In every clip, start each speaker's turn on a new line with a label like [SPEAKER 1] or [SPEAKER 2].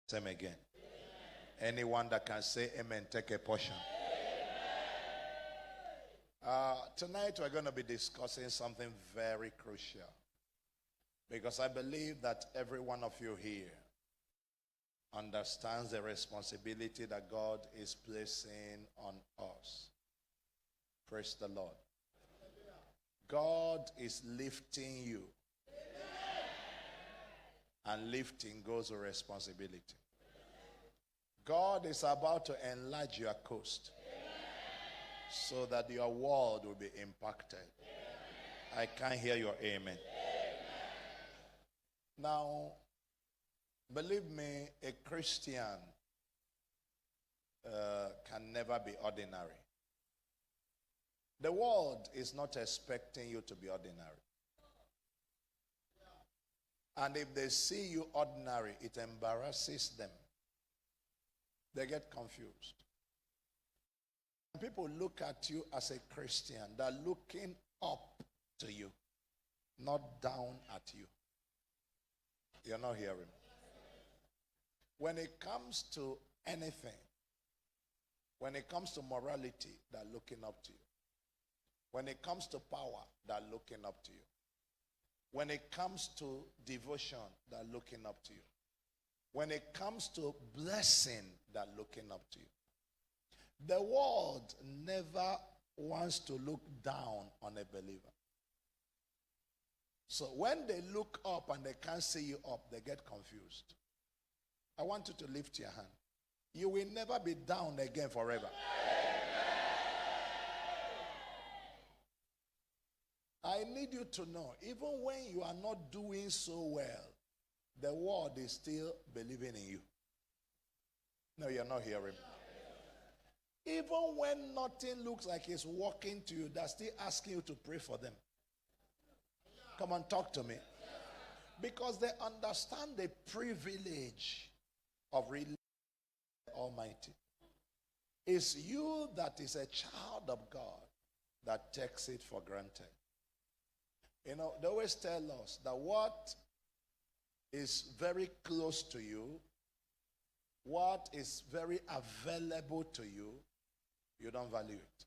[SPEAKER 1] Same again. Anyone that can say amen, take a portion. Tonight we're going to be discussing something very crucial, because I believe that every one of you here understands the responsibility that God is placing on us. Praise the Lord. God is lifting you. And lifting goes with responsibility. God is about to enlarge your coast so that your world will be impacted. I can't hear your amen. Now, believe me, a Christian can never be ordinary. The world is not expecting you to be ordinary. And if they see you ordinary, it embarrasses them. They get confused. People look at you as a Christian. They're looking up to you, not down at you. You're not hearing. When it comes to anything, when it comes to morality, they're looking up to you. When it comes to power, they're looking up to you. When it comes to devotion, they're looking up to you. When it comes to blessing, they're looking up to you. The world never wants to look down on a believer. So when they look up and they can't see you up, they get confused. I want you to lift your hand. You will never be down again forever. I need you to know, even when you are not doing so well, the world is still believing in you. No, you're not hearing me. Even when nothing looks like it's working to you, they're still asking you to pray for them. Come on, talk to me. Because they understand the privilege of relating to the Almighty. It's you that is a child of God that takes it for granted. You know, they always tell us that what is very close to you, what is very available to you, you don't value it.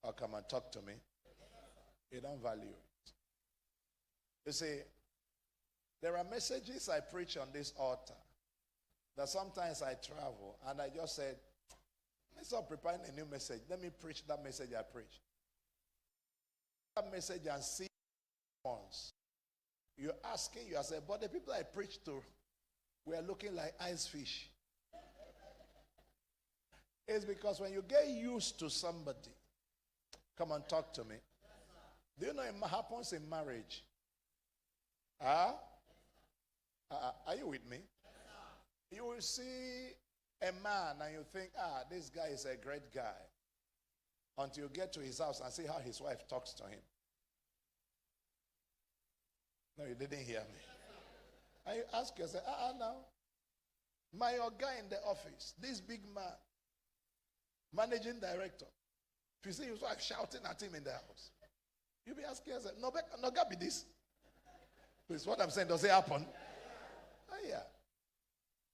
[SPEAKER 1] Oh, come and talk to me. You don't value it. You see, there are messages I preach on this altar that sometimes I travel and I just said, instead of preparing a new message, let me preach that message I preached. That message and see once. You're asking yourself, but the people I preached to were looking like ice fish. It's because when you get used to somebody, come and talk to me. Do you know it happens in marriage? Are you with me? You will see a man and you think, this guy is a great guy. Until you get to his house and see how his wife talks to him. No, you didn't hear me. And you ask yourself, now. My guy in the office, this big man, managing director. If you see his wife shouting at him in the house, you'll be asking yourself, no, God be this. It's what I'm saying, does it happen? Yeah.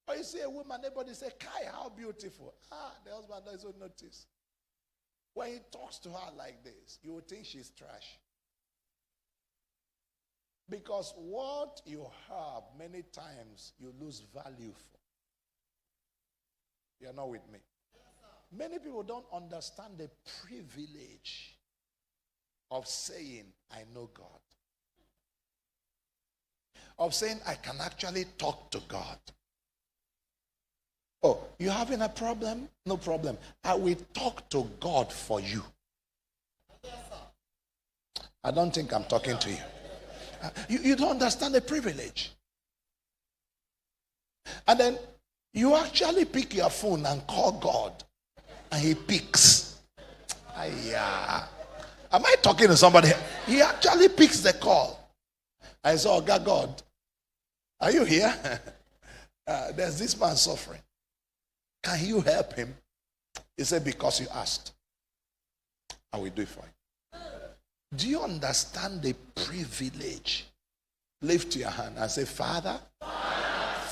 [SPEAKER 1] Or you see a woman, everybody say, Kai, how beautiful. The husband doesn't notice. When he talks to her like this, you will think she's trash. Because what you have, many times, you lose value for. You're not with me. Many people don't understand the privilege of saying, I know God. Of saying, I can actually talk to God. Oh, you having a problem? No problem. I will talk to God for you. I don't think I'm talking to you. You don't understand the privilege. And then you actually pick your phone and call God. And he picks. Am I talking to somebody? He actually picks the call. I said, God, are you here? There's this man suffering. Can you help him? He said, because you asked. I will do it for you. Do you understand the privilege? Lift your hand and say, Father,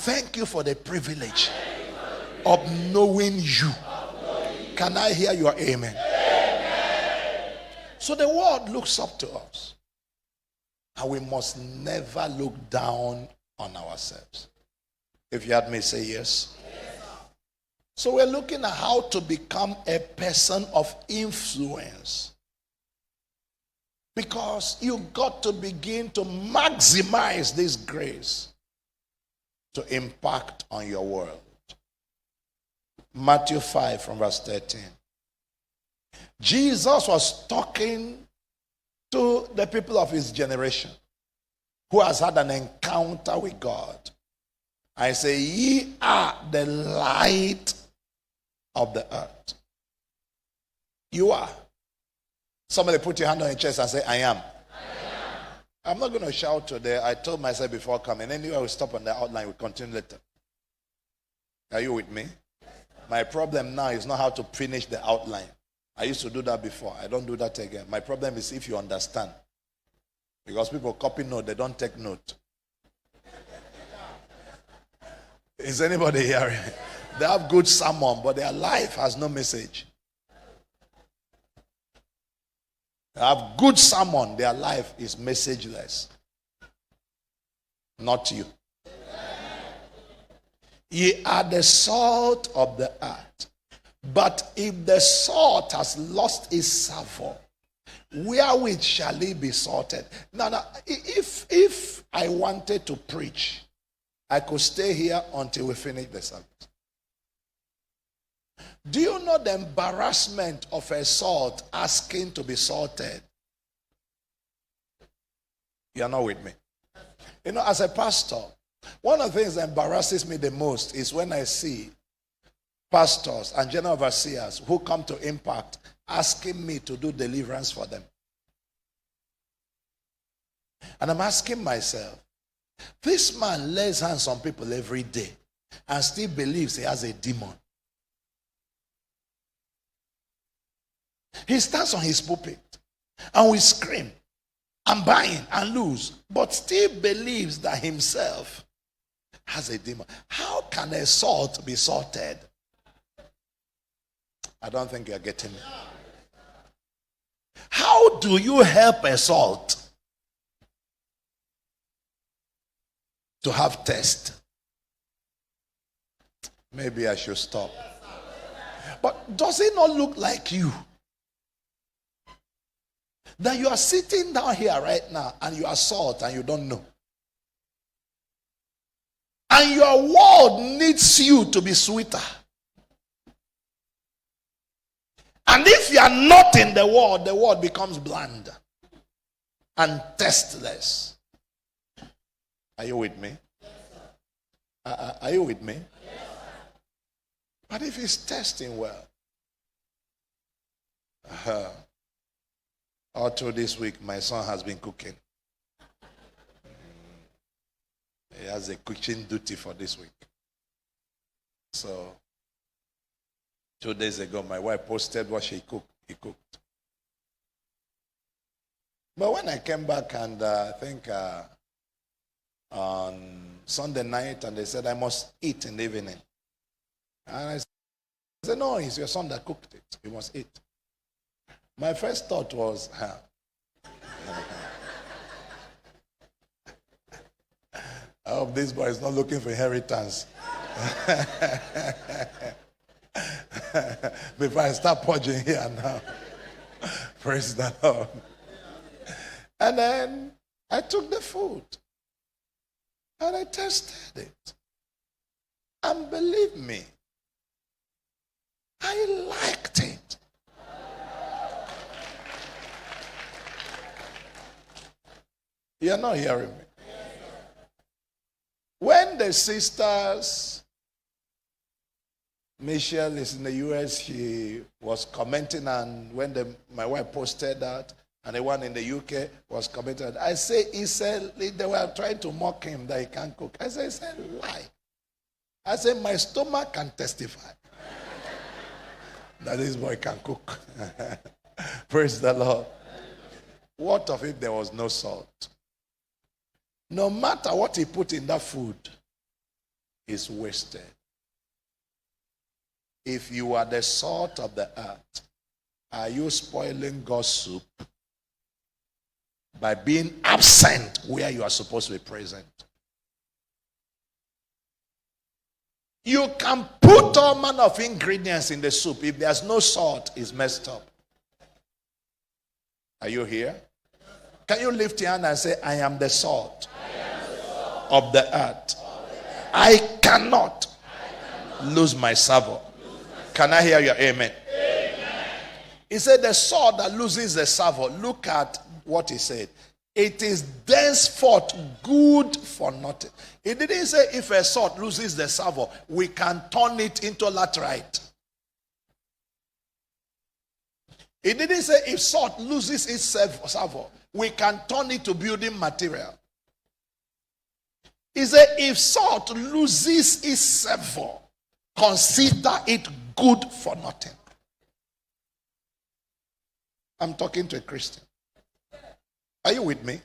[SPEAKER 1] Thank you for the privilege of knowing you. Can I hear your amen? So the world looks up to us. And we must never look down on ourselves. If you had me, say yes. So we're looking at how to become a person of influence. Because you got to begin to maximize this grace to impact on your world. Matthew 5 from verse 13. Jesus was talking to the people of his generation who has had an encounter with God. I say, ye are the light of the earth. You are. Somebody put your hand on your chest and say, I am. I'm not going to shout today. I told myself before coming. Anyway, we'll stop on the outline. We'll continue later. Are you with me? My problem now is not how to finish the outline. I used to do that before. I don't do that again. My problem is if you understand. Because people copy note, they don't take note. Is anybody hearing? They have good sermon, but their life has no message. They have good sermon, their life is messageless. Not you. Ye are the salt of the earth. But if the salt has lost its savour, wherewith shall it be salted? Now, if I wanted to preach, I could stay here until we finish the service. Do you know the embarrassment of a salt asking to be salted? You are not with me. You know, as a pastor, one of the things that embarrasses me the most is when I see pastors and general overseers who come to Impact asking me to do deliverance for them. And I'm asking myself, this man lays hands on people every day and still believes he has a demon. He stands on his pulpit and we scream and bind and lose, but still believes that himself has a demon. How can a salt be salted? I don't think you're getting me. How do you help a salt to have taste? Maybe I should stop. But does it not look like you? That you are sitting down here right now and you are salt and you don't know. And your world needs you to be sweeter. And if you are not in the world becomes bland and tasteless. Are you with me? Are you with me? But if it's tasting well, all through this week, my son has been cooking. He has a cooking duty for this week. So, 2 days ago, my wife posted what she cooked. He cooked. But when I came back and I think on Sunday night, and they said I must eat in the evening. And I said, no, it's your son that cooked it. You must eat. My first thought was, I hope this boy is not looking for inheritance. Before I start purging here now. Praise the Lord. And then I took the food. And I tasted it. And believe me, I liked it. You're not hearing me. When the sisters, Michelle is in the US, she was commenting, and when my wife posted that, and the one in the UK was commenting, I say, they were trying to mock him that he can't cook. I said, it's a lie. I said, my stomach can testify that this boy can cook. Praise the Lord. What of if there was no salt? No matter what he put in that food, is wasted. If you are the salt of the earth, are you spoiling God's soup by being absent where you are supposed to be present? You can put all manner of ingredients in the soup. If there's no salt, it's messed up. Are you here? Can you lift your hand and say, I am the salt of the earth. I cannot lose my savor. Can I hear your amen? He said the salt that loses the savor. Look at what he said. It is thenceforth good for nothing. He didn't say if a salt loses the savor, we can turn it into laterite. He didn't say if salt loses its savor, we can turn it to building material. He said if salt loses its savor, consider it good for nothing. I'm talking to a Christian. Are you with me?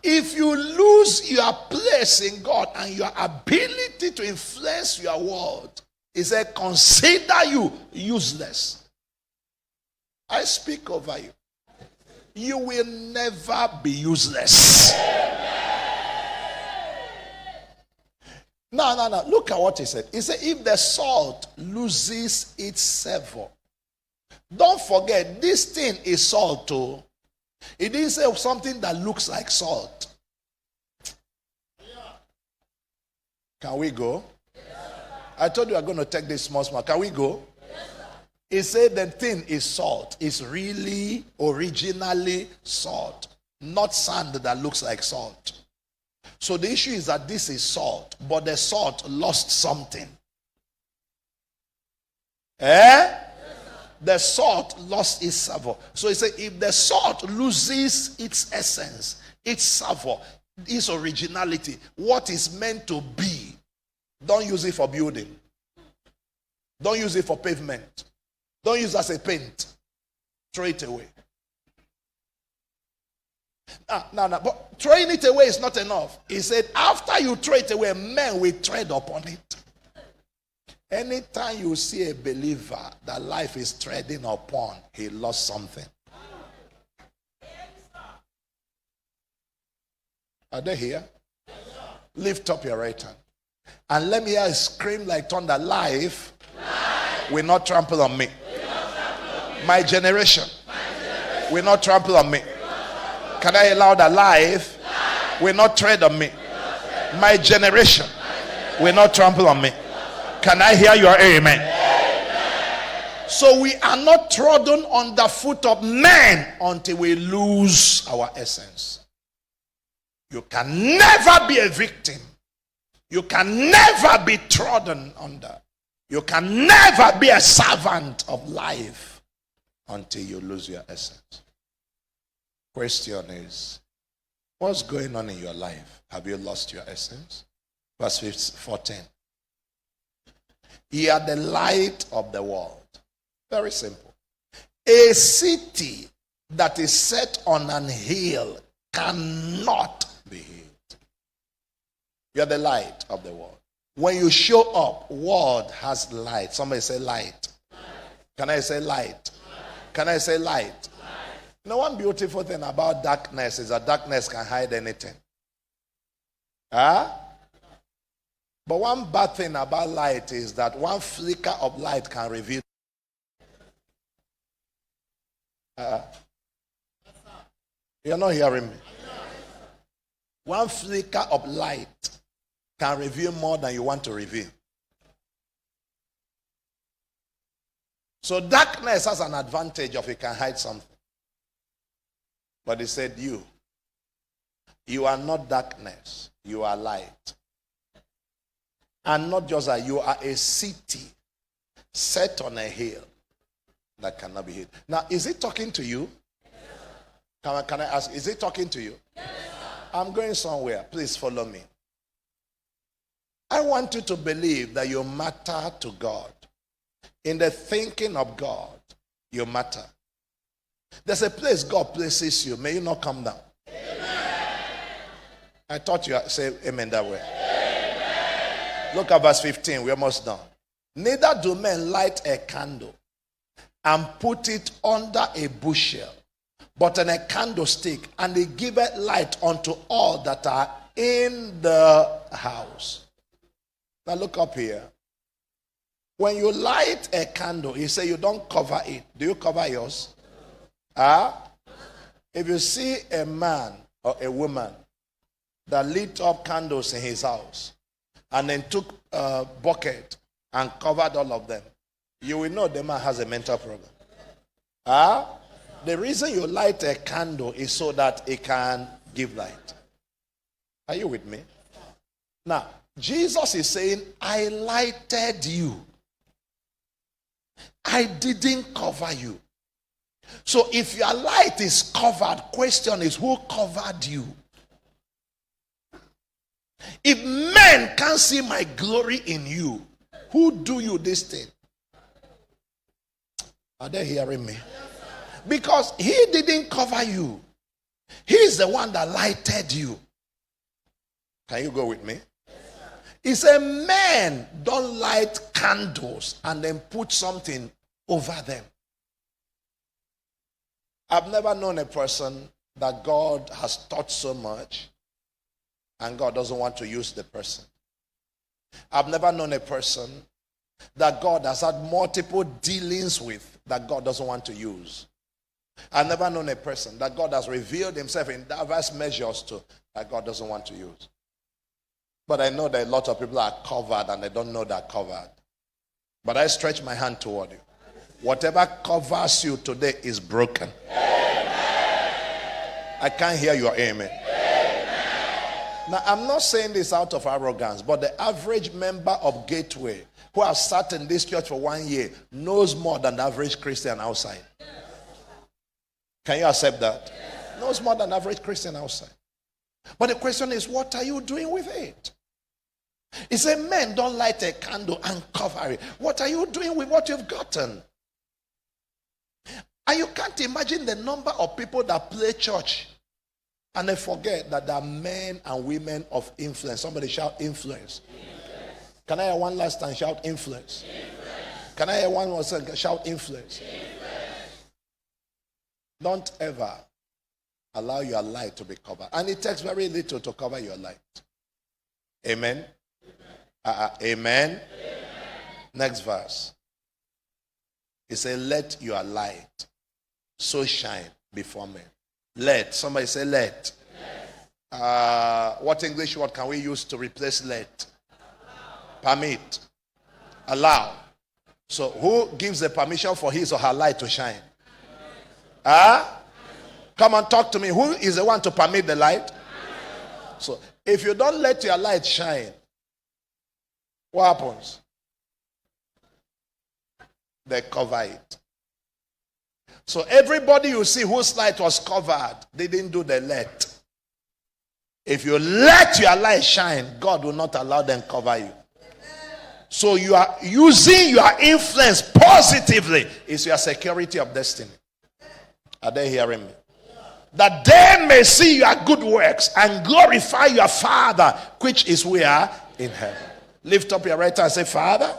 [SPEAKER 1] If you lose your place in God and your ability to influence your world, he said, consider you useless. I speak over you. You will never be useless. No. Look at what he said. He said, if the salt loses its savor, don't forget, this thing is salt too. It didn't say something that looks like salt. Can we go? I told you I'm going to take this small. Can we go? He said the thing is salt. It's really originally salt, not sand that looks like salt. So the issue is that this is salt, but the salt lost something. The salt lost its savor. So he said, if the salt loses its essence, its savor, its originality, what is meant to be, don't use it for building. Don't use it for pavement. Don't use it as a paint. Throw it away. No. But throwing it away is not enough. He said, after you throw it away, men will tread upon it. Anytime you see a believer that life is treading upon, he lost something. Are they here? Lift up your right hand. And let me hear a scream like thunder. Life will not trample on me. My generation will not trample on me. Can I allow that? Life will not tread on me. My generation will not trample on me. Can I hear your amen? So we are not trodden on the foot of men until we lose our essence. You can never be a victim. You can never be trodden under. You can never be a servant of life until you lose your essence. Question is, what's going on in your life? Have you lost your essence? Verse 14. Ye are the light of the world. Very simple. A city that is set on an hill cannot be hid. You are the light of the world. When you show up, world has light. Somebody say light. Can I say light? Can I say light? You know, one beautiful thing about darkness is that darkness can hide anything. But one bad thing about light is that one flicker of light can reveal. You're not hearing me. One flicker of light can reveal more than you want to reveal. So darkness has an advantage of it can hide something. But he said, you are not darkness, you are light. And not just that, you are a city set on a hill that cannot be hid. Now, is it talking to you? Yes, can I ask, is it talking to you? Yes, I'm going somewhere. Please follow me. I want you to believe that you matter to God. In the thinking of God, you matter. There's a place God places you. May you not come down. Amen. I thought you say amen that way. Amen. Look at verse 15. We're almost done. Neither do men light a candle and put it under a bushel, but in a candlestick, and they giveth light unto all that are in the house. Now look up here. When you light a candle, you say you don't cover it. Do you cover yours? If you see a man or a woman that lit up candles in his house and then took a bucket and covered all of them, you will know the man has a mental problem. The reason you light a candle is so that it can give light. Are you with me? Now, Jesus is saying, I lighted you. I didn't cover you. So if your light is covered, question is, who covered you? If men can't see my glory in you, who do you this thing? Are they hearing me? Because he didn't cover you. He's the one that lighted you. Can you go with me? He said, men don't light candles and then put something over them. I've never known a person that God has taught so much and God doesn't want to use the person. I've never known a person that God has had multiple dealings with that God doesn't want to use. I've never known a person that God has revealed himself in diverse measures to that God doesn't want to use. But I know that a lot of people are covered and they don't know they're covered. But I stretch my hand toward you. Whatever covers you today is broken. Amen. I can't hear your amen. Now, I'm not saying this out of arrogance, but the average member of Gateway who has sat in this church for 1 year knows more than the average Christian outside. Can you accept that? Knows more than the average Christian outside. But the question is, what are you doing with it? He said, men don't light a candle and cover it. What are you doing with what you've gotten? And you can't imagine the number of people that play church and they forget that there are men and women of influence. Somebody shout influence. Can I hear one last time shout influence? Can I hear one more time shout influence? Don't ever allow your light to be covered. And it takes very little to cover your light. Amen? Amen? Next verse. It says, let your light so shine before men. Let. Somebody say let. What English word can we use to replace let? Permit. Allow. So who gives the permission for his or her light to shine? Come on, talk to me. Who is the one to permit the light? So if you don't let your light shine, what happens? They cover it. So everybody you see whose light was covered, they didn't do the let. If you let your light shine, God will not allow them cover you. So you are using your influence positively. It's your security of destiny. Are they hearing me? That they may see your good works and glorify your Father, which is where? In heaven. Lift up your right hand and say, Father.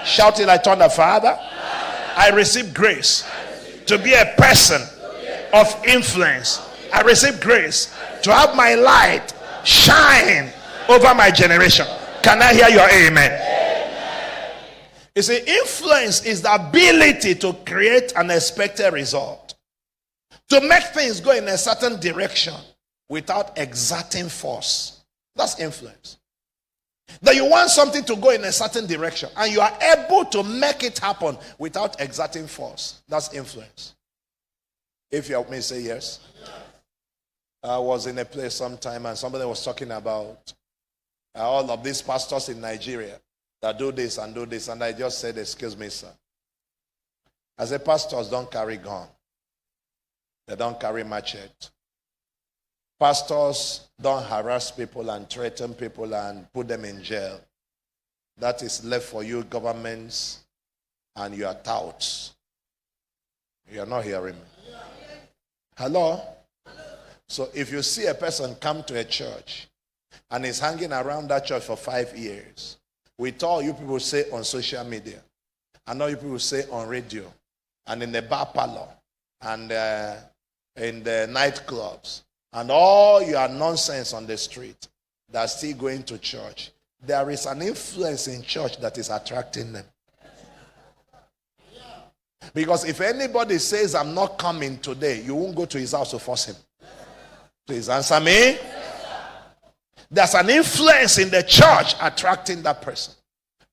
[SPEAKER 1] Shout it like thunder, Father. I receive grace to be a person of influence. I receive grace to have my light shine over my generation. Can I hear your amen? You see, influence is the ability to create an expected result. To make things go in a certain direction without exerting force. That's influence. That you want something to go in a certain direction and you are able to make it happen without exerting force. That's influence. If you help me say yes. I was in a place sometime and somebody was talking about all of these pastors in Nigeria that do this and do this. And I just said, excuse me, sir. I said, pastors don't carry gun. They don't carry machete. Pastors don't harass people and threaten people and put them in jail. That is left for you governments and your touts. You're not hearing me. Hello? So if you see a person come to a church and is hanging around that church for 5 years with all you people say on social media, and all you people say on radio, and in the bar parlor, and in the nightclubs, and all your nonsense on the street, they're still going to church. There is an influence in church that is attracting them. Because if anybody says, I'm not coming today, you won't go to his house to force him. Please answer me. There's an influence in the church attracting that person,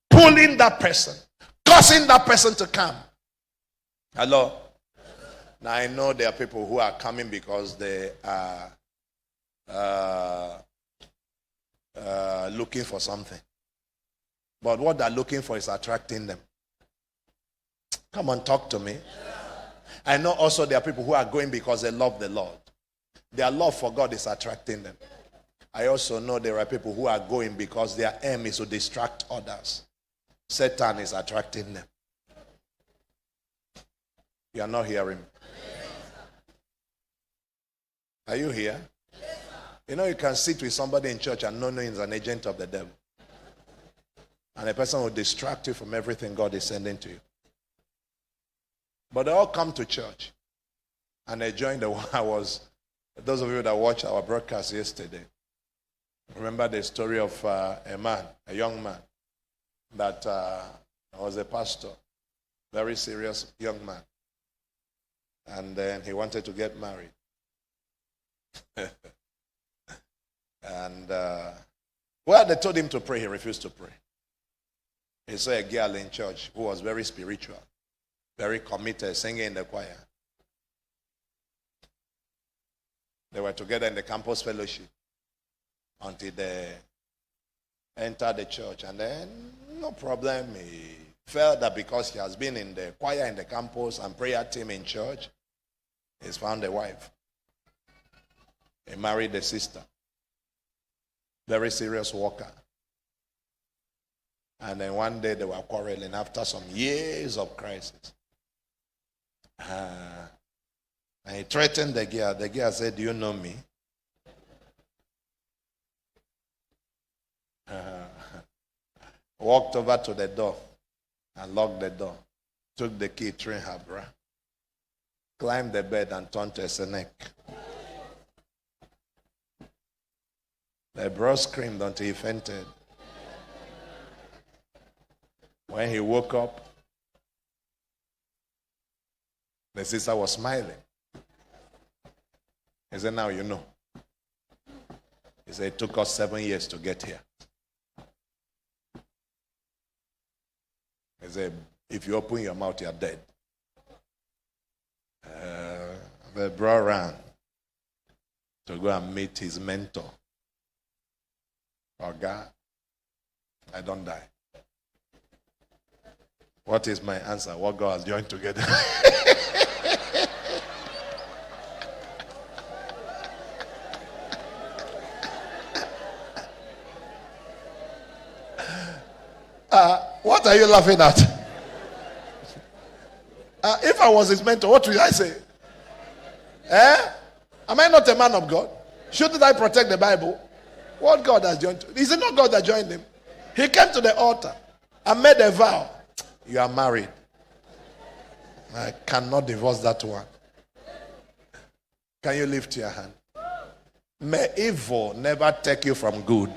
[SPEAKER 1] pulling that person, causing that person to come. Hello? Now I know there are people who are coming because they are looking for something. But what they're looking for is attracting them. Come on, talk to me. I know also there are people who are going because they love the Lord. Their love for God is attracting them. I also know there are people who are going because their aim is to distract others. Satan is attracting them. You are not hearing me. Are you here? You know, you can sit with somebody in church and not know he's an agent of the devil. And a person will distract you from everything God is sending to you. But they all come to church. And they join the those of you that watched our broadcast yesterday, remember the story of a young man, that was a pastor, very serious young man. And then he wanted to get married. And, they told him to pray, he refused to pray. He saw a girl in church who was very spiritual, very committed, singing in the choir. They were together in the campus fellowship until they entered the church. And then, no problem, he felt that because he has been in the choir in the campus and prayer team in church, he's found a wife. He married a sister. Very serious worker. And then one day they were quarreling after some years of crisis. And he threatened the girl. The girl said, do you know me? Walked over to the door and locked the door. Took the key, trained her bra. Climbed the bed and turned to a snake. The bro screamed until he fainted. When he woke up, the sister was smiling. He said, now you know. He said, it took us 7 years to get here. He said, if you open your mouth, you're dead. The bro ran to go and meet his mentor. Oh God, I don't die. What is my answer? What God has joined together. What are you laughing at? If I was his mentor, what would I say? Am I not a man of God? Shouldn't I protect the Bible? What God has joined to? Is it not God that joined him? He came to the altar and made a vow. You are married. I cannot divorce that one. Can you lift your hand? May evil never take you from good.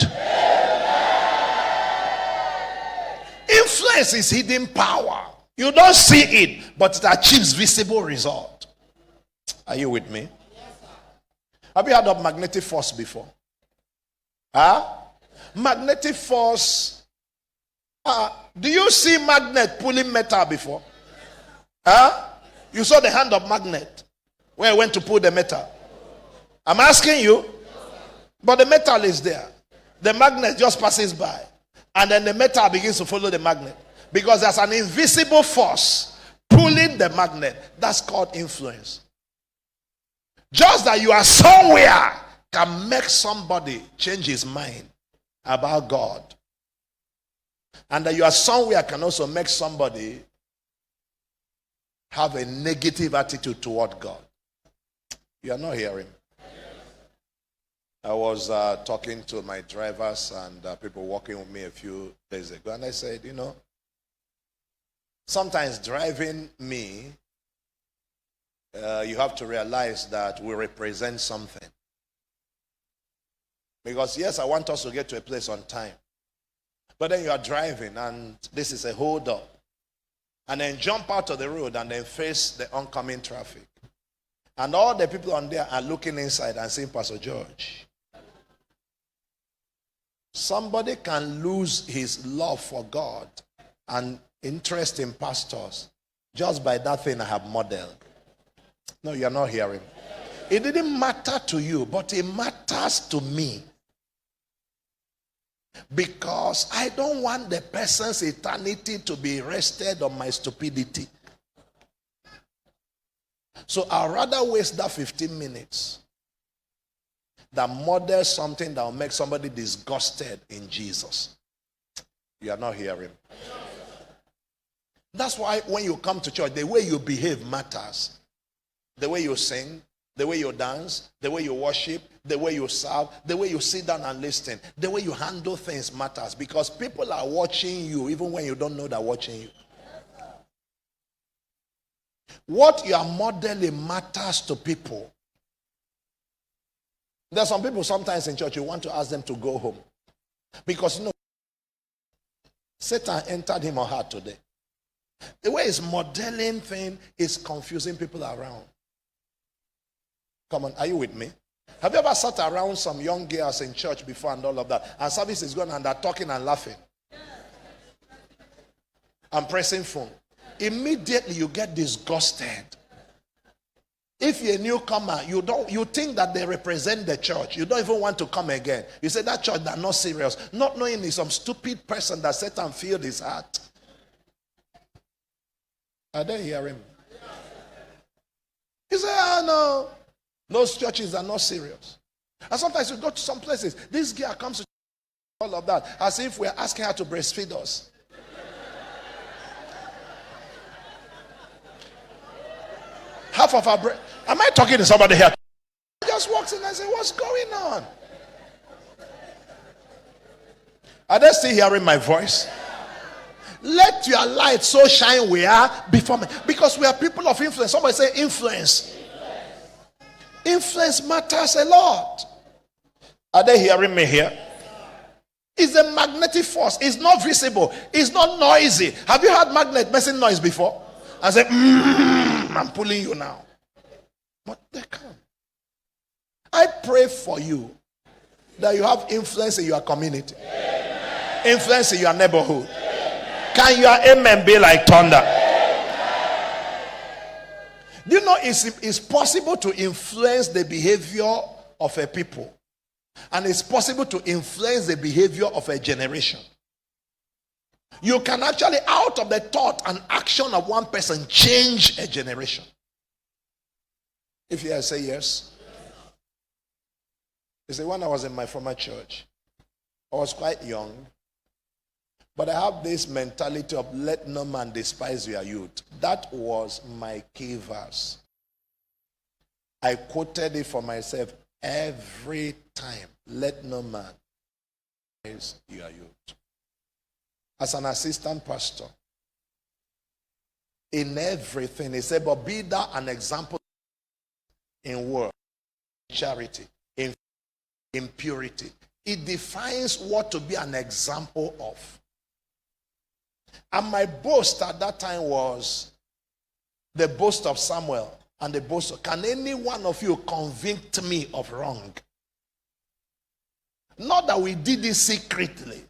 [SPEAKER 1] Influence is hidden power. You don't see it, but it achieves visible result. Are you with me? Have you heard of magnetic force before? Magnetic force. Do you see magnet pulling metal before? You saw the hand of magnet where I went to pull the metal. I'm asking you. But the metal is there. The magnet just passes by. And then the metal begins to follow the magnet. Because there's an invisible force pulling the magnet. That's called influence. Just that you are somewhere can make somebody change his mind about God. And that you are somewhere can also make somebody have a negative attitude toward God. You are not hearing. was talking to my drivers and people working with me a few days ago, and I said, sometimes driving me, you have to realize that we represent something. Because yes, I want us to get to a place on time. But then you are driving and this is a hold up. And then jump out of the road and then face the oncoming traffic. And all the people on there are looking inside and saying, Pastor George, somebody can lose his love for God and interest in pastors just by that thing I have modeled. No, you're not hearing. It didn't matter to you, but it matters to me. Because I don't want the person's eternity to be rested on my stupidity. So I'd rather waste that 15 minutes than model something that will make somebody disgusted in Jesus. You are not hearing. That's why when you come to church, the way you behave matters. The way you sing, the way you dance, the way you worship, the way you serve, the way you sit down and listen, the way you handle things matters, because people are watching you even when you don't know they're watching you. What you are modeling matters to people. There are some people sometimes in church you want to ask them to go home because Satan entered him or her today. The way he's modeling thing is confusing people around. Come on, are you with me? Have you ever sat around some young girls in church before and all of that, and service is going and they're talking and laughing and pressing phone? Immediately you get disgusted. If you're a newcomer, you think that they represent the church. You don't even want to come again. You say that church, they're not serious. Not knowing it's some stupid person that Satan filled his heart. Are they hearing me? You say, no. Those churches are not serious. And sometimes you go to some places, this girl comes to all of that as if we're asking her to breastfeed us. Half of our breast. Am I talking to somebody here? Just walks in and says, what's going on? Are they still hearing my voice? Let your light so shine we are before me. Because we are people of influence. Somebody say influence. Influence matters a lot. Are they hearing me here? It's a magnetic force. It's not visible. It's not noisy. Have you heard magnet making noise before? I say, I'm pulling you now. But they come. I pray for you that you have influence in your community. Amen. Influence in your neighborhood. Amen. Can your amen be like thunder? Do you know it's possible to influence the behavior of a people, and it's possible to influence the behavior of a generation? You can actually, out of the thought and action of one person, change a generation. If you say yes. You see, when I was in my former church, I was quite young, but I have this mentality of let no man despise your youth. That was my key verse. I quoted it for myself every time. Let no man despise your youth. As an assistant pastor, in everything, he said, but be thou an example in word, in charity, in purity. It defines what to be an example of. And my boast at that time was the boast of Samuel and the boast of, can any one of you convict me of wrong? Not that we did it secretly.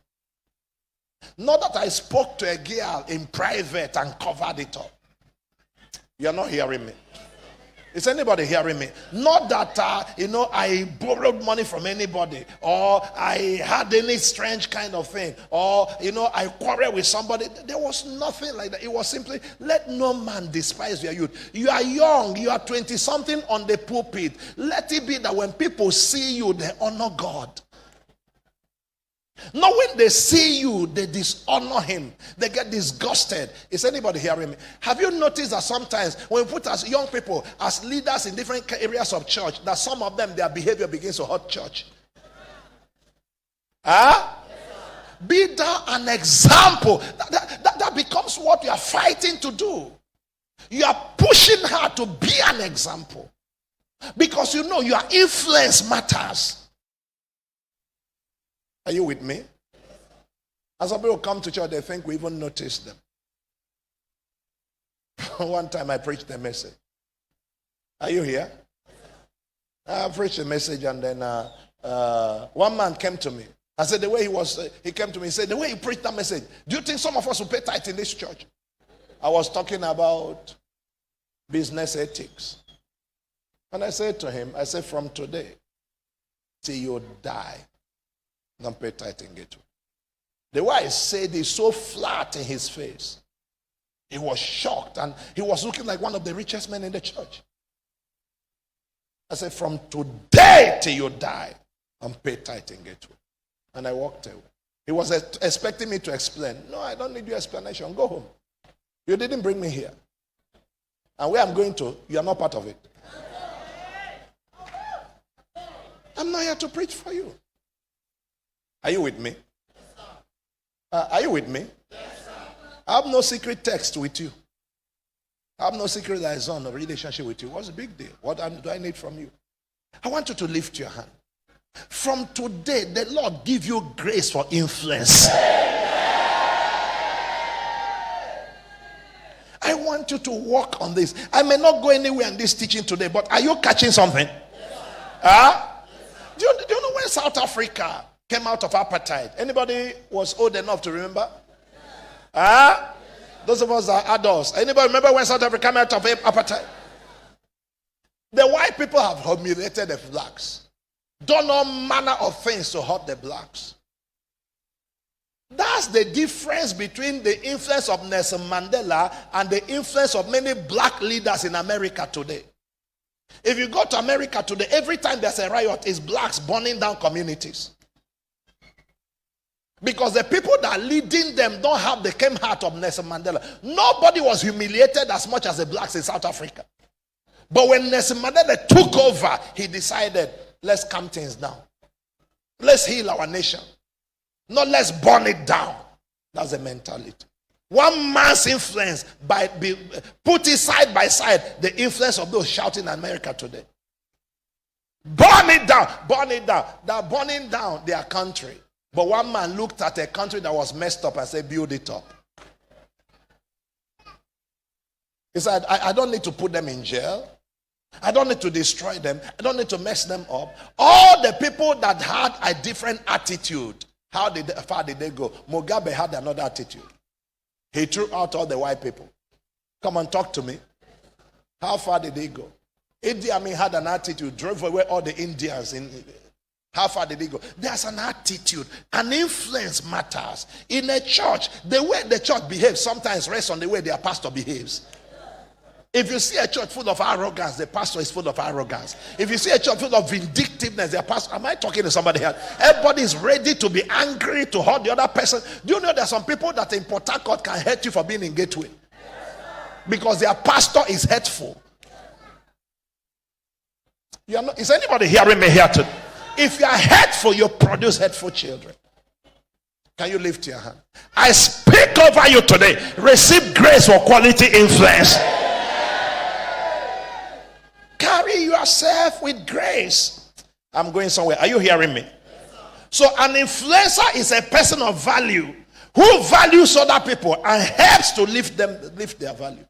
[SPEAKER 1] Not that I spoke to a girl in private and covered it up. You're not hearing me. Is anybody hearing me? Not that, I borrowed money from anybody, or I had any strange kind of thing, or, I quarreled with somebody. There was nothing like that. It was simply, let no man despise your youth. You are young. You are 20-something on the pulpit. Let it be that when people see you, they honor God. Not when they see you, they dishonor him. They get disgusted. Is anybody hearing me? Have you noticed that sometimes when we put as young people, as leaders in different areas of church, that some of them, their behavior begins to hurt church? Huh? Be thou an example. That becomes what you are fighting to do. You are pushing her to be an example. Because you know your influence matters. Are you with me? As some people come to church, they think we even notice them. One time I preached a message. Are you here? I preached a message, and then one man came to me. I said, the way he came to me, he said, the way you preached that message, do you think some of us will pay tithe in this church? I was talking about business ethics. And I said to him, I said, from today till you die, don't pay tithe in Gateway. The way I said it so flat in his face. He was shocked, and he was looking like one of the richest men in the church. I said, from today till you die, don't pay tithe in Gateway. And I walked away. He was expecting me to explain. No, I don't need your explanation. Go home. You didn't bring me here. And where I'm going to, you are not part of it. I'm not here to preach for you. Are you with me? Are you with me? I have no secret text with you. I have no secret liaison or relationship with you. What's the big deal? What do I need from you? I want you to lift your hand. From today, the Lord give you grace for influence. I want you to work on this. I may not go anywhere in this teaching today, but are you catching something? Do you know when South Africa came out of apartheid? Anybody was old enough to remember? Those of us are adults. Anybody remember when South Africa came out of apartheid? The white people have humiliated the blacks. Done all manner of things to hurt the blacks. That's the difference between the influence of Nelson Mandela and the influence of many black leaders in America today. If you go to America today, every time there's a riot, it's blacks burning down communities. Because the people that are leading them don't have the same heart of Nelson Mandela. Nobody was humiliated as much as the blacks in South Africa. But when Nelson Mandela took over, he decided, let's calm things down. Let's heal our nation. Not let's burn it down. That's the mentality. One man's influence, put it side by side, the influence of those shouting in America today. Burn it down, burn it down. They're burning down their country. But one man looked at a country that was messed up and said, build it up. He said, I don't need to put them in jail. I don't need to destroy them. I don't need to mess them up. All the people that had a different attitude, how far did they go? Mugabe had another attitude. He threw out all the white people. Come on, talk to me. How far did they go? Idi Amin had an attitude, drove away all the Indians. How far did they go? There's an attitude. An influence matters. In a church, the way the church behaves sometimes rests on the way their pastor behaves. If you see a church full of arrogance, the pastor is full of arrogance. If you see a church full of vindictiveness, the pastor, am I talking to somebody here? Everybody is ready to be angry to hurt the other person. Do you know there are some people that in Port Harcourt can hurt you for being in Gateway? Because their pastor is hurtful. You are not, is anybody hearing me here today? If you are hurtful, you produce hurtful children. Can you lift your hand? I speak over you today. Receive grace for quality influence. Carry yourself with grace. I'm going somewhere. Are you hearing me? So an influencer is a person of value who values other people and helps to lift their value.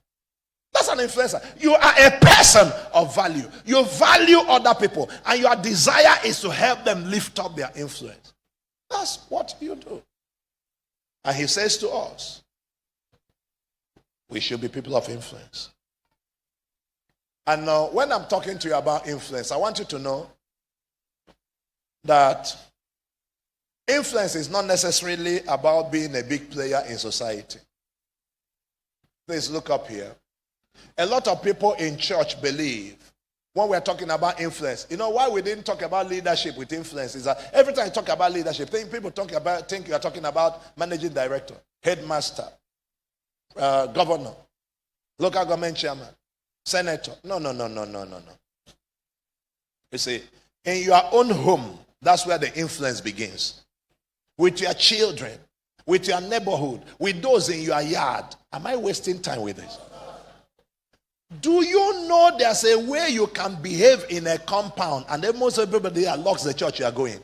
[SPEAKER 1] That's an influencer. You are a person of value. You value other people, and your desire is to help them lift up their influence. That's what you do. And he says to us, we should be people of influence. And when I'm talking to you about influence, I want you to know that influence is not necessarily about being a big player in society. Please look up here. A lot of people in church believe when we're talking about influence, you know why we didn't talk about leadership with influence is that every time you talk about leadership, people think you are talking about managing director, headmaster, governor, local government chairman, senator. No. You see, in your own home, that's where the influence begins. with your children, with your neighborhood, with those in your yard. Am I wasting time with this? Do you know there's a way you can behave in a compound and then most everybody that locks the church you are going?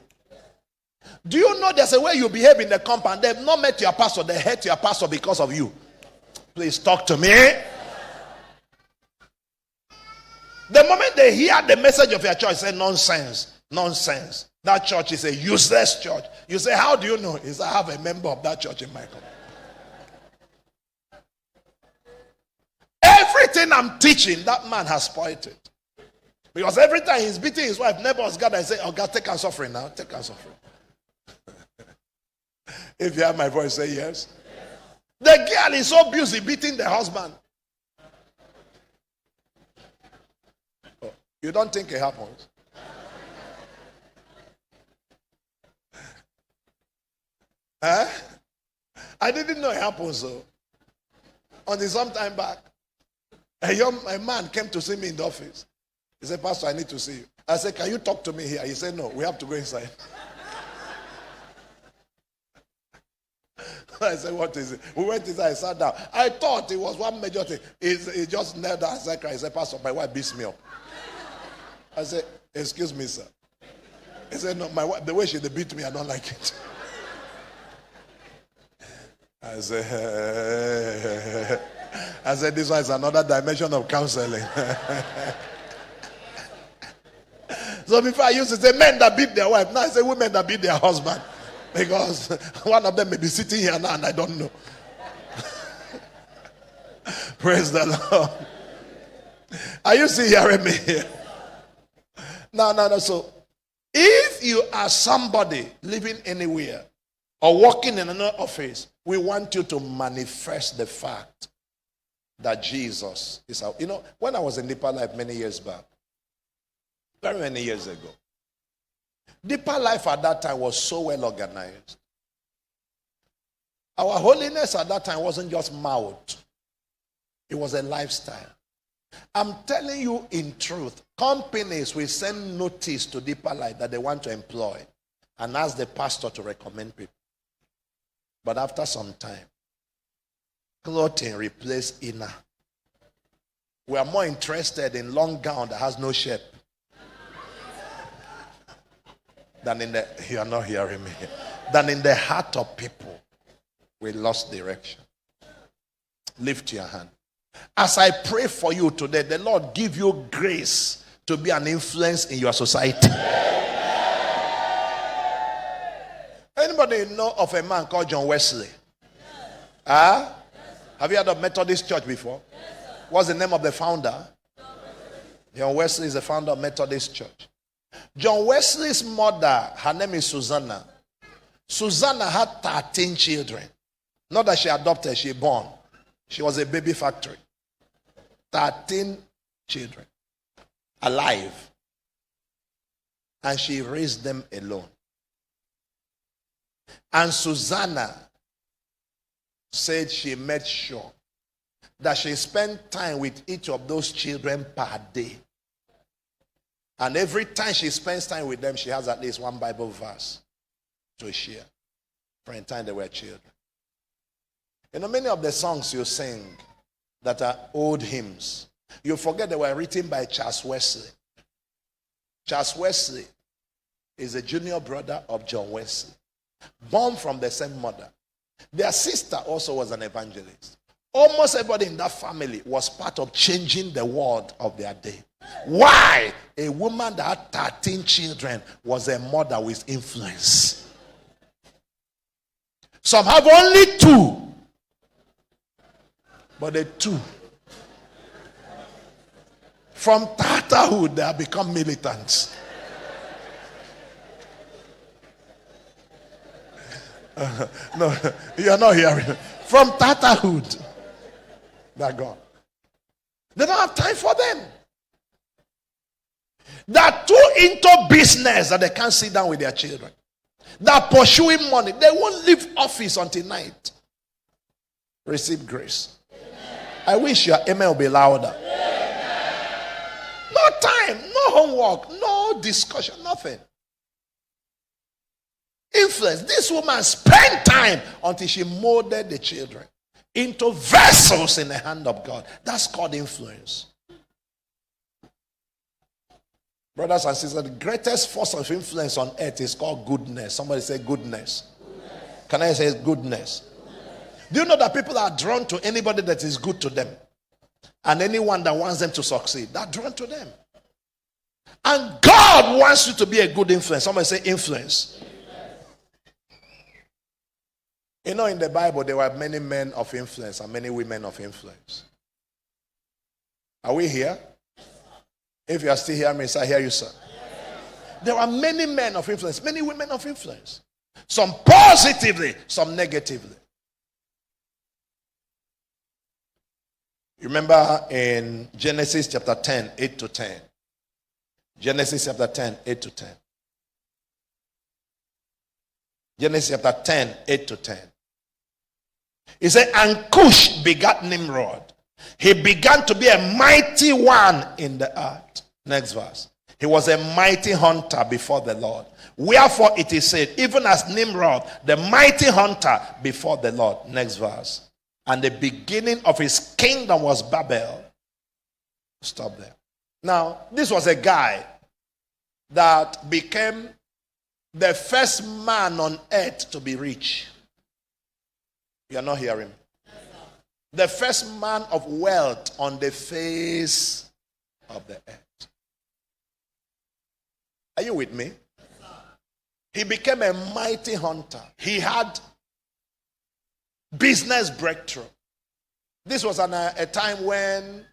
[SPEAKER 1] Do you know there's a way you behave in the compound? They've not met your pastor, they hate your pastor because of you. Please talk to me. The moment they hear the message of your church, say nonsense, nonsense. That church is a useless church. You say, how do you know? He says, I have a member of that church in my company. Everything I'm teaching, that man has spoiled it. Because every time he's beating his wife, neighbors gather and say, oh God, take our suffering now. Take our suffering. If you have my voice, say yes. The girl is so busy beating the husband. Oh, you don't think it happens? Huh? I didn't know it happens though. Until some time back, a man came to see me in the office. He said, Pastor, I need to see you. I said, can you talk to me here? He said, no, we have to go inside. I said, what is it? We went inside, I sat down. I thought it was one major thing. He just knelt down and said, he said, Pastor, my wife beats me up. I said, excuse me, sir. He said, no, my wife, the way she beat me, I don't like it. I said, this one is another dimension of counseling. So before I used to say men that beat their wife. Now I say women that beat their husband. Because one of them may be sitting here now and I don't know. Praise the Lord. Are you still hearing me here? No. So if you are somebody living anywhere or working in another office, we want you to manifest the fact that Jesus is out. You know, when I was in Deeper Life many years back, very many years ago, Deeper Life at that time was so well organized. Our holiness at that time wasn't just mouth. It was a lifestyle. I'm telling you in truth, companies will send notice to Deeper Life that they want to employ and ask the pastor to recommend people. But after some time, clothing replaced inner. We are more interested in long gown that has no shape than in the, you are not hearing me, than in the heart of people. We lost direction. Lift your hand. As I pray for you today, the Lord give you grace to be an influence in your society. Anybody know of a man called John Wesley? Huh? Have you heard of Methodist Church before? What's the name of the founder? John Wesley is the founder of Methodist Church. John Wesley's mother, her name is Susanna. Susanna had 13 children. Not that she adopted, she born. She was a baby factory. 13 children. Alive. And she raised them alone. And Susanna said she made sure that she spent time with each of those children per day. And every time she spends time with them, she has at least one Bible verse to share. For the time they were children. You know, many of the songs you sing that are old hymns, you forget they were written by Charles Wesley. Charles Wesley is a junior brother of John Wesley, born from the same mother. Their sister also was an evangelist. Almost everybody in that family was part of changing the world of their day. Why? A woman that had 13 children was a mother with influence. Some have only 2. But the 2, from Tatahood, they have become militants. No, you are not hearing. From Tatahood, they are gone. They don't have time for them. They are too into business that they can't sit down with their children. They are pursuing money. They won't leave office until night. Receive grace. Amen. I wish your amen will be louder. Amen. No time, no homework, no discussion, nothing. Influence. This woman spent time until she molded the children into vessels in the hand of God. That's called influence. Brothers and sisters, the greatest force of influence on earth is called goodness. Somebody say goodness. Can I say goodness? Do you know that people are drawn to anybody that is good to them? And anyone that wants them to succeed, they're drawn to them. And God wants you to be a good influence. Somebody say influence. You know, in the Bible, there were many men of influence and many women of influence. Are we here? If you are still here, I hear you, sir. There are many men of influence, many women of influence. Some positively, some negatively. You remember in Genesis chapter 10, 8 to 10. Genesis chapter 10, 8 to 10. Genesis chapter 10, 8 to 10. He said, and Cush begat Nimrod. He began to be a mighty one in the earth. Next verse. He was a mighty hunter before the Lord. Wherefore it is said, even as Nimrod, the mighty hunter before the Lord. Next verse. And the beginning of his kingdom was Babel. Stop there. Now, this was a guy that became the first man on earth to be rich. You are not hearing me. The first man of wealth on the face of the earth. Are you with me? He became a mighty hunter. He had business breakthrough. This was a time when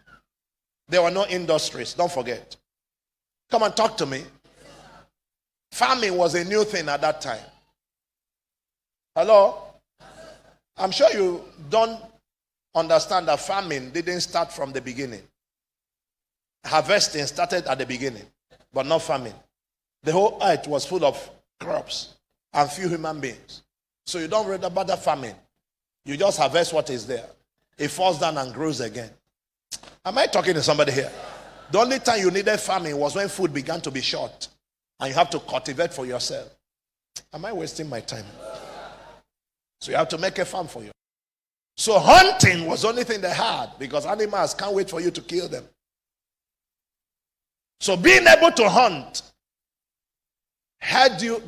[SPEAKER 1] there were no industries. Don't forget. Come and talk to me. Farming was a new thing at that time. Hello? I'm sure you don't understand that farming didn't start from the beginning. Harvesting started at the beginning, but not farming. The whole earth was full of crops and few human beings. So you don't read about the farming. You just harvest what is there. It falls down and grows again. Am I talking to somebody here? The only time you needed farming was when food began to be short and you have to cultivate for yourself. Am I wasting my time? So you have to make a farm for you. So hunting was the only thing they had because animals can't wait for you to kill them. So being able to hunt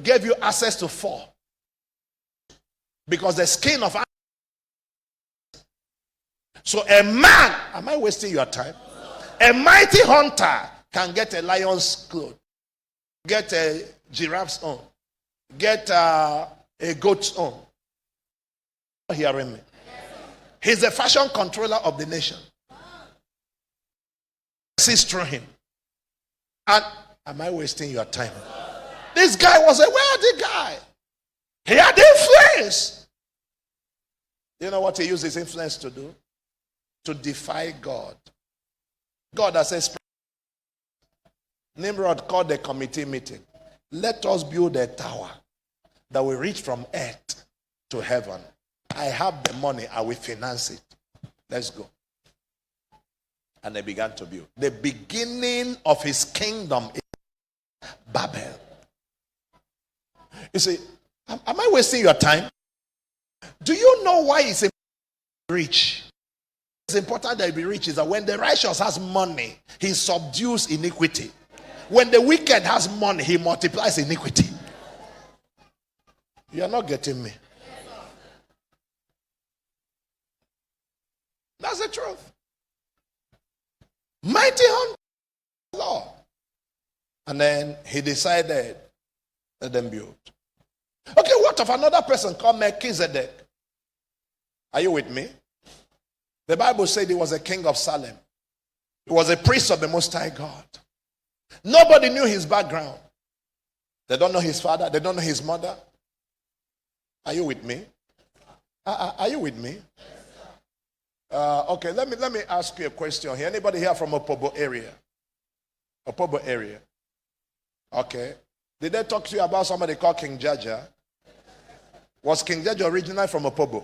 [SPEAKER 1] gave you access to fur. Because the skin of animals. So a man, am I wasting your time? A mighty hunter can get a lion's cloth, get a giraffe's own, get a goat's own. Hearing me? He's the fashion controller of the nation. Sees through him. And am I wasting your time? This guy was a wealthy guy. He had influence. You know what he used his influence to do? To defy God. God has said, Nimrod called a committee meeting. Let us build a tower that will reach from earth to heaven. I have the money, I will finance it. Let's go. And they began to build. The beginning of his kingdom is Babel. You see, am I wasting your time? Do you know why it's rich? It's important that he be rich is that when the righteous has money, he subdues iniquity. When the wicked has money, he multiplies iniquity. You are not getting me. That's the truth. Mighty hunter, Lord. And then he decided, let them build. Okay, what of another person called Melchizedek? Are you with me? The Bible said he was a king of Salem. He was a priest of the Most High God. Nobody knew his background. They don't know his father. They don't know his mother. Are you with me? Are you with me? Okay, let me ask you a question here. Anybody here from Opobo area? Opobo area. Okay. Did they talk to you about somebody called King Jaja? Was King Jaja originally from Opobo?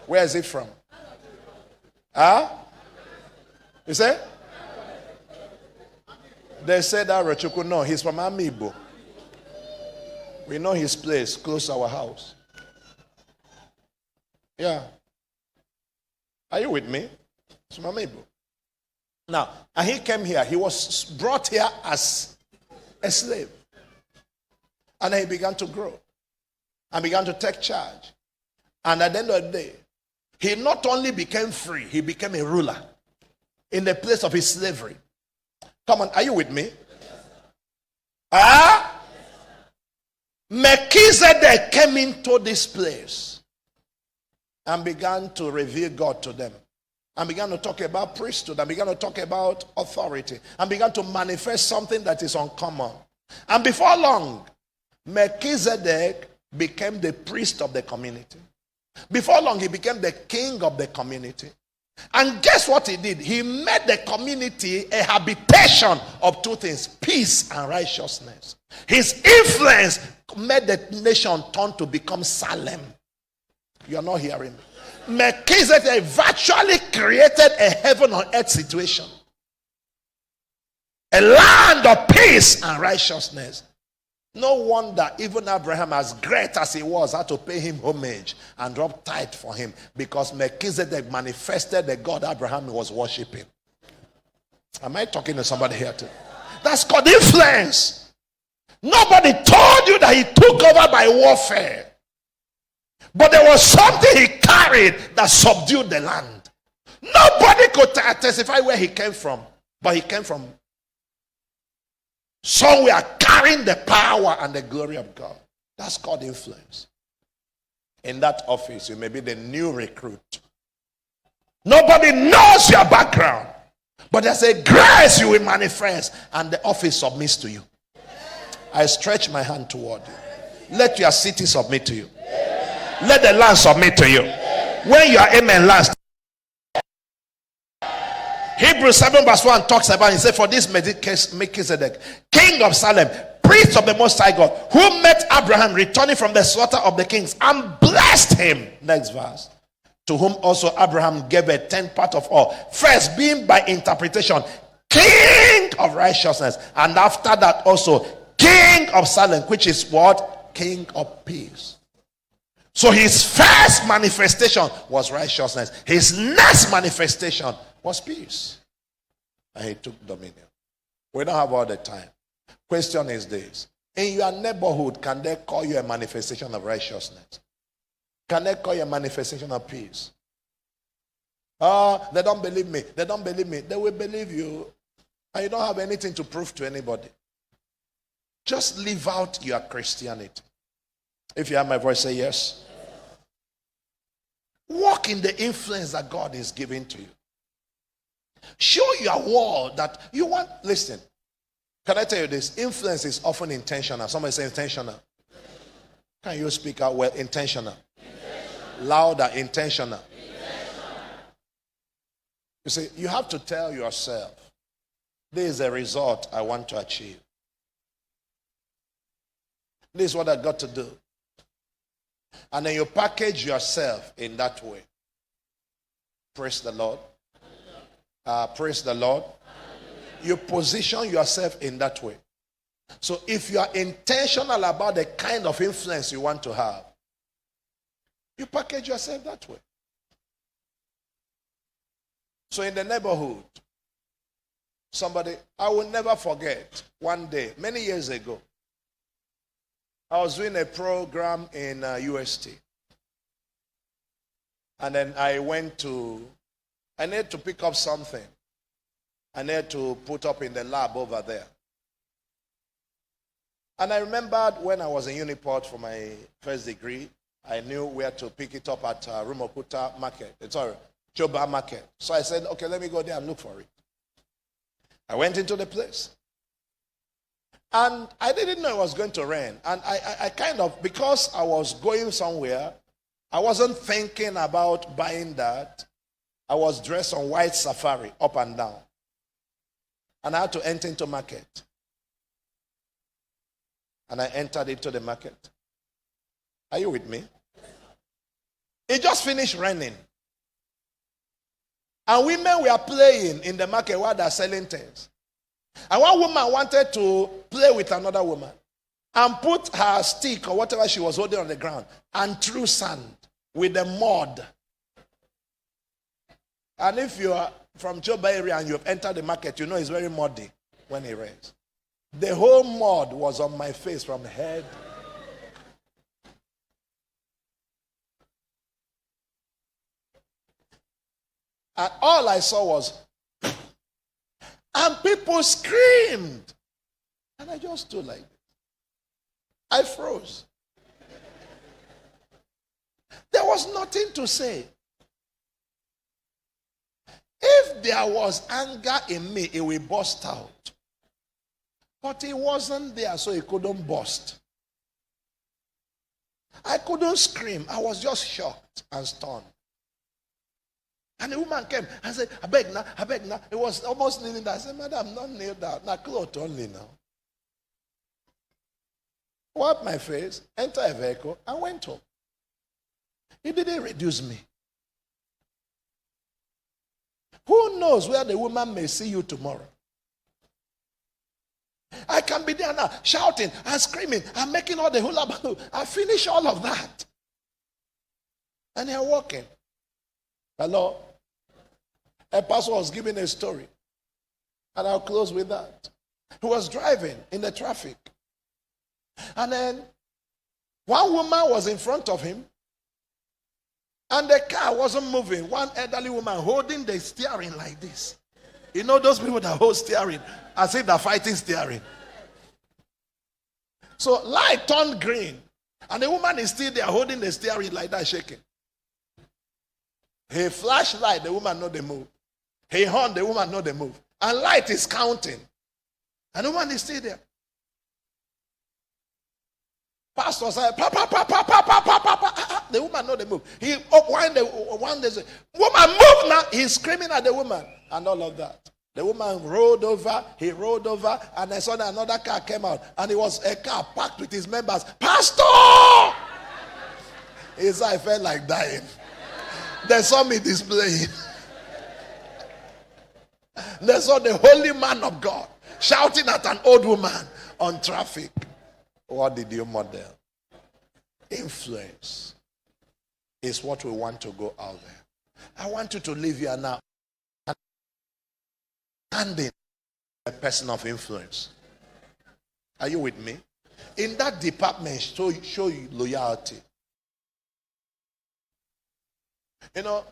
[SPEAKER 1] Where is he from? Huh? You say? They said that Rachuku. No, he's from Amibo. We know his place, close to our house. Yeah. Are you with me? It's my neighbor. Now, and he came here. He was brought here as a slave. And then he began to grow. And began to take charge. And at the end of the day, he not only became free, he became a ruler in the place of his slavery. Come on, are you with me? Melchizedek came into this place and began to reveal God to them. And began to talk about priesthood. And began to talk about authority. And began to manifest something that is uncommon. And before long, Melchizedek became the priest of the community. Before long, he became the king of the community. And guess what he did? He made the community a habitation of two things: peace and righteousness. His influence made the nation turn to become Salem. You're not hearing me. Melchizedek virtually created a heaven on earth situation. A land of peace and righteousness. No wonder even Abraham, as great as he was, had to pay him homage and drop tithe for him, because Melchizedek manifested the God Abraham was worshiping. Am I talking to somebody here too? That's called influence. Nobody told you that he took over by warfare. But there was something he carried that subdued the land. Nobody could testify where he came from, but he came from somewhere carrying the power and the glory of God. That's called influence. In that office, you may be the new recruit. Nobody knows your background, but there's a grace you will manifest, and the office submits to you. I stretch my hand toward you. Let your city submit to you. Let the land submit to you. When your amen lands. Hebrews 7 verse 1 talks about, he said, for this Melchizedek, king of Salem, priest of the Most High God, who met Abraham returning from the slaughter of the kings and blessed him. Next verse. To whom also Abraham gave a tenth part of all. First being by interpretation king of righteousness, and after that also king of Salem, which is what? King of peace. So his first manifestation was righteousness. His next manifestation was peace. And he took dominion. We don't have all the time. Question is this: in your neighborhood, can they call you a manifestation of righteousness? Can they call you a manifestation of peace? They don't believe me. They don't believe me. They will believe you. And you don't have anything to prove to anybody. Just live out your Christianity. If you have my voice, say yes. Walk in the influence that God is giving to you. Show your world that you want. Listen, can I tell you this? Influence is often intentional. Somebody say intentional. Can you speak out well? Intentional. Louder, intentional. You see, you have to tell yourself, this is a result I want to achieve. This is what I got to do. And then you package yourself in that way. Praise the Lord. Praise the Lord. You position yourself in that way. So if you are intentional about the kind of influence you want to have, you package yourself that way. So in the neighborhood, I will never forget, one day, many years ago, I was doing a program in UST. And then I needed to pick up something. I needed to put up in the lab over there. And I remembered when I was in Uniport for my first degree, I knew where to pick it up at Rumokuta Market. Choba Market. So I said, okay, let me go there and look for it. I went into the place. And I didn't know it was going to rain. And I kind of, because I was going somewhere, I wasn't thinking about buying that. I was dressed on white safari, up and down. And I had to enter into market. And I entered into the market. Are you with me? It just finished raining. And women were playing in the market while they're selling things. And one woman wanted to play with another woman. and put her stick or whatever she was holding on the ground and threw sand with the mud. And if you are from Joba area and you have entered the market, you know it's very muddy when it rains. The whole mud was on my face from head. And all I saw was, and people screamed. And I just stood like this. I froze. There was nothing to say. If there was anger in me, it will burst out. But it wasn't there, so it couldn't burst. I couldn't scream. I was just shocked and stunned. And the woman came and said, I beg now, I beg now. It was almost kneeling down. I said, Madam, not kneel down. Now clothes only now. Wiped my face, entered a vehicle, and went home. It didn't reduce me. Who knows where the woman may see you tomorrow? I can be there now, shouting and screaming and making all the hula baloo. I finish all of that. And you're walking. Hello? A pastor was giving a story. And I'll close with that. He was driving in the traffic. And then one woman was in front of him. And the car wasn't moving. One elderly woman holding the steering like this. You know those people that hold steering as if they're fighting steering. So light turned green. And the woman is still there holding the steering like that, shaking. He flashed light, the woman know they move. He horn, the woman know they move. And light is counting. And the woman is still there. Pastor said, pa, pa, pa, pa, pa, pa, pa, pa, pa. The woman know they move. He one day say, woman, move now. He's screaming at the woman and all of that. The woman rolled over, he rolled over, and I saw that another car came out. And it was a car packed with his members. Pastor! He said, I felt like dying. They saw me displaying. They saw the holy man of God shouting at an old woman on traffic. What did you model? Influence is what we want to go out there. I want you to leave here now standing a person of influence. Are you with me? In that department, show you loyalty. You know,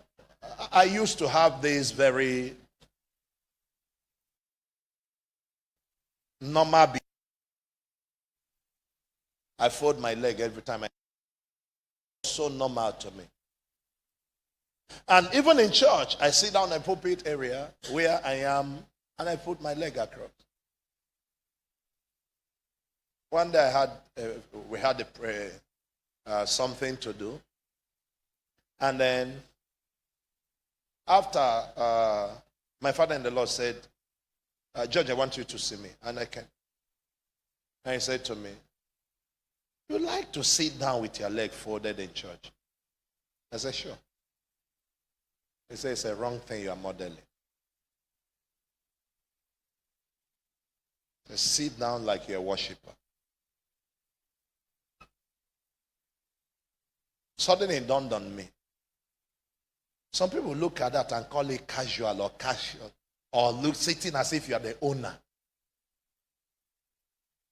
[SPEAKER 1] I used to have this very normal behavior. I fold my leg every time. It's so normal to me. And even in church, I sit down in the pulpit area where I am and I put my leg across. One day we had a prayer, something to do. And then after my father in the Lord said, George, I want you to see me. And I came. And he said to me, you like to sit down with your leg folded in church? I said, sure. He said, it's a wrong thing you are modeling. He said, sit down like you're a worshiper. Suddenly it dawned on me. Some people look at that and call it casual, or look sitting as if you are the owner.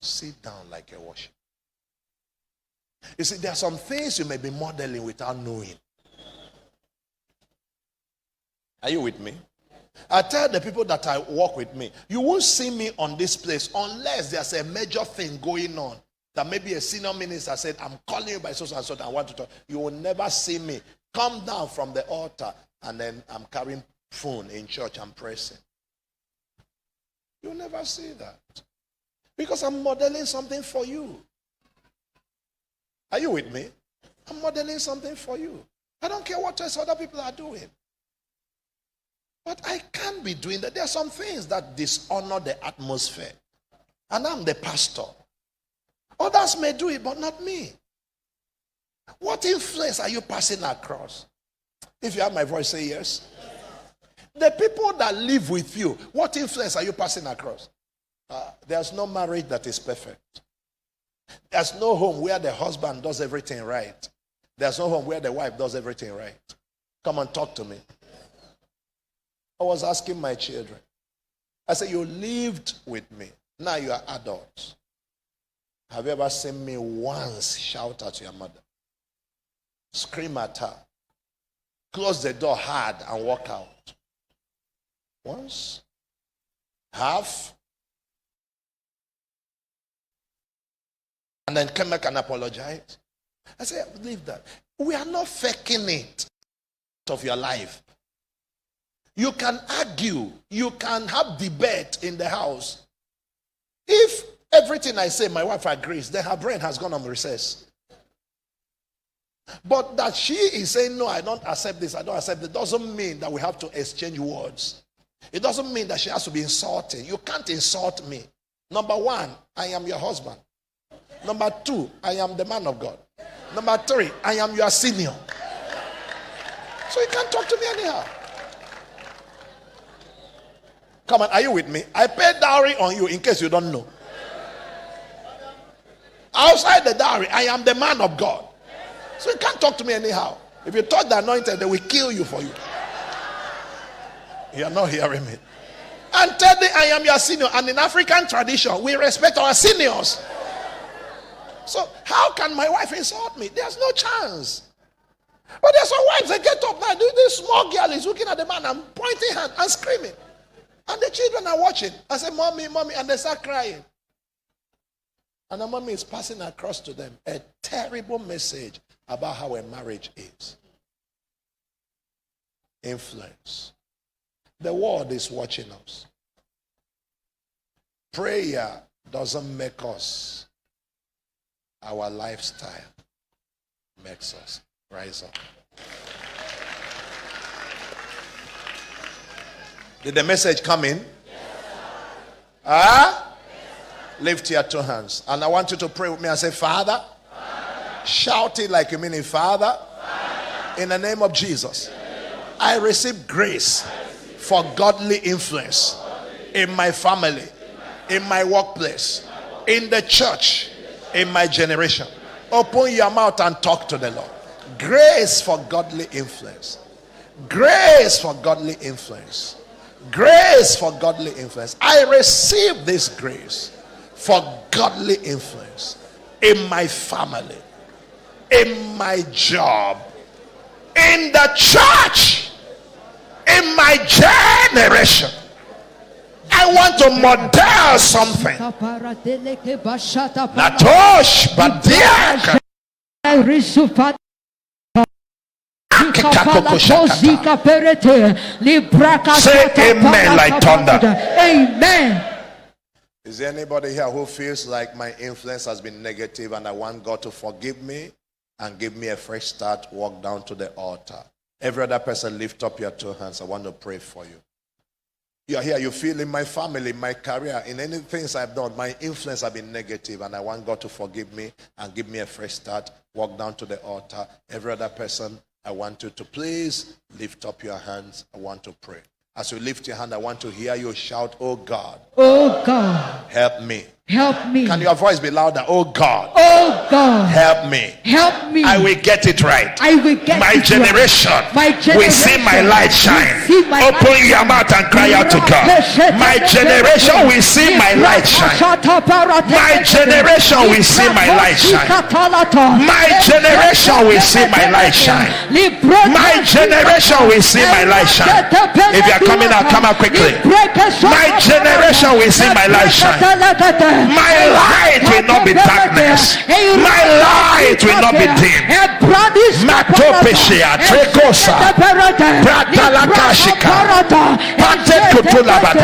[SPEAKER 1] Sit down like a worshiper. You see, there are some things you may be modeling without knowing. Are you with me? I tell the people that I work with me, you won't see me on this place unless there's a major thing going on. That maybe a senior minister said, I'm calling you by so and so, I want to talk. You will never see me come down from the altar and then I'm carrying phone in church and pressing. You'll never see that. Because I'm modeling something for you. Are you with me? I'm modeling something for you. I don't care what else other people are doing. But I can't be doing that. There are some things that dishonor the atmosphere. And I'm the pastor. Others may do it, but not me. What influence are you passing across? If you have my voice, say yes. The people that live with you, what influence are you passing across? There's no marriage that is perfect. There's no home where the husband does everything right. There's no home where the wife does everything right. Come and talk to me. I was asking my children. I said, you lived with me. Now you are adults. Have you ever seen me once shout at your mother? Scream at her. Close the door hard and walk out. Once? Half? And then come back and apologize. I say, I believe that. We are not faking it of your life. You can argue. You can have debate in the house. If everything I say, my wife agrees, then her brain has gone on recess. But that she is saying, no, I don't accept this, I don't accept it, doesn't mean that we have to exchange words. It doesn't mean that she has to be insulting. You can't insult me. Number one, I am your husband. Number two, I am the man of God. Number three, I am your senior. So you can't talk to me anyhow. Come on, are you with me? I paid dowry on you in case you don't know. Outside the dowry, I am the man of God. So you can't talk to me anyhow. If you touch the anointed, they will kill you for you. You are not hearing me. And thirdly, I am your senior. And in African tradition, we respect our seniors. So how can my wife insult me? There's no chance. But there's some wives that get up now. This small girl is looking at the man and pointing hand and screaming. And the children are watching. I say, mommy, mommy, and they start crying. And the mommy is passing across to them a terrible message about how a marriage is. Influence. The world is watching us. Prayer doesn't make us. Our lifestyle makes us. Rise up. Did the message come in? Yes, lift your two hands. And I want you to pray with me and say, Father. Shout it like you mean it, Father. In the name of Jesus. I receive grace for godly influence in my family, in my workplace, in the church, in my generation. Open your mouth and talk to the Lord. Grace for godly influence. Grace for godly influence. Grace for godly influence. I receive this grace for godly influence in my family, in my job, in the church, in my generation. I want to model something. Natosh Badiak. Say amen like thunder.
[SPEAKER 2] Amen.
[SPEAKER 1] Is there anybody here who feels like my influence has been negative and I want God to forgive me and give me a fresh start? Walk down to the altar. Every other person, lift up your two hands. I want to pray for you. You are here, you feel in my family, in my career, in any things I've done, my influence has been negative and I want God to forgive me and give me a fresh start. Walk down to the altar. Every other person, I want you to please lift up your hands. I want to pray. As you lift your hand, I want to hear you shout, oh God.
[SPEAKER 2] Oh God.
[SPEAKER 1] Help me.
[SPEAKER 2] Help me.
[SPEAKER 1] Can your voice be louder? Oh God.
[SPEAKER 2] Oh God.
[SPEAKER 1] Help me.
[SPEAKER 2] Help me.
[SPEAKER 1] I will get it right.
[SPEAKER 2] I will get
[SPEAKER 1] my
[SPEAKER 2] it
[SPEAKER 1] generation.
[SPEAKER 2] Right. My generation
[SPEAKER 1] will see my light shine. Open your mouth and cry out to God. My generation will see my light shine. My generation will see my light shine. My generation will see my light shine. My generation will see my light shine. If you are coming out, come out quickly. My generation will see my light shine. My light will not be darkness. My light will not be dim. Matopeshia, Trekosa, Pratalakashika, Patekutulabata.